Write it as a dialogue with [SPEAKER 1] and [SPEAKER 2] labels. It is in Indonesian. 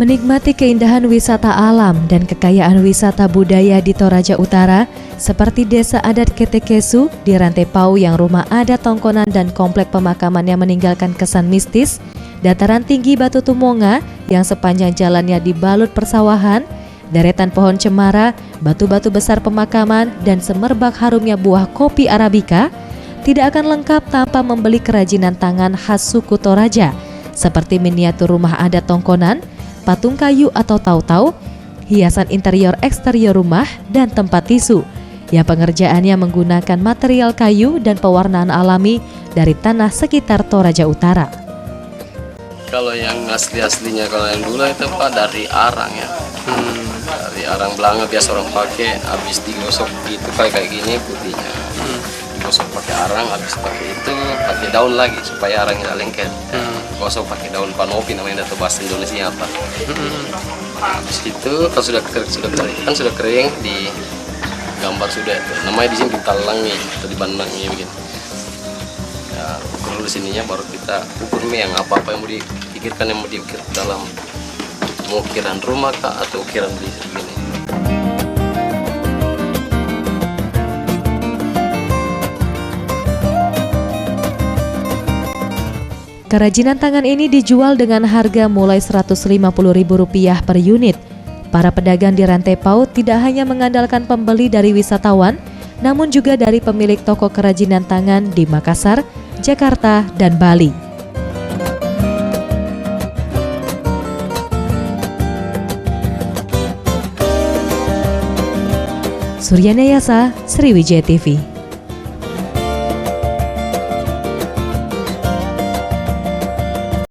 [SPEAKER 1] Menikmati keindahan wisata alam dan kekayaan wisata budaya di Toraja Utara, seperti Desa Adat Ketekesu di Rantai Pau yang rumah adat Tongkonan dan komplek pemakaman yang meninggalkan kesan mistis, dataran tinggi Batu Tumonga yang sepanjang jalannya dibalut persawahan, deretan pohon cemara, batu-batu besar pemakaman, dan semerbak harumnya buah kopi Arabica, tidak akan lengkap tanpa membeli kerajinan tangan khas suku Toraja, seperti miniatur rumah adat Tongkonan, patung kayu atau tau-tau, hiasan interior eksterior rumah, dan tempat tisu yang pengerjaannya menggunakan material kayu dan pewarnaan alami dari tanah sekitar Toraja Utara.
[SPEAKER 2] Kalau yang asli-aslinya, kalau yang dulu itu Pak dari arang ya, dari arang belanga biasa orang pakai, habis digosok gitu kayak gini putihnya, digosok pakai arang, habis pakai itu pakai daun lagi supaya arangnya tidak lengket. Gosok pakai daun panopi namanya atau bahasa Indonesia apa. Habis itu kalau sudah kering di gambar sudah itu. Namanya di sini ditalangi atau dibandangi begitu. Ya, ukur dulu sininya baru kita ukur yang apa-apa yang mau dipikirkan, yang mau diukir dalam mau ukiran rumah kah atau ukiran di sini.
[SPEAKER 1] Kerajinan tangan ini dijual dengan harga mulai Rp150.000 per unit. Para pedagang di Rantai Pau tidak hanya mengandalkan pembeli dari wisatawan, namun juga dari pemilik toko kerajinan tangan di Makassar, Jakarta, dan Bali. Suryana Yasa, Sriwijaya TV.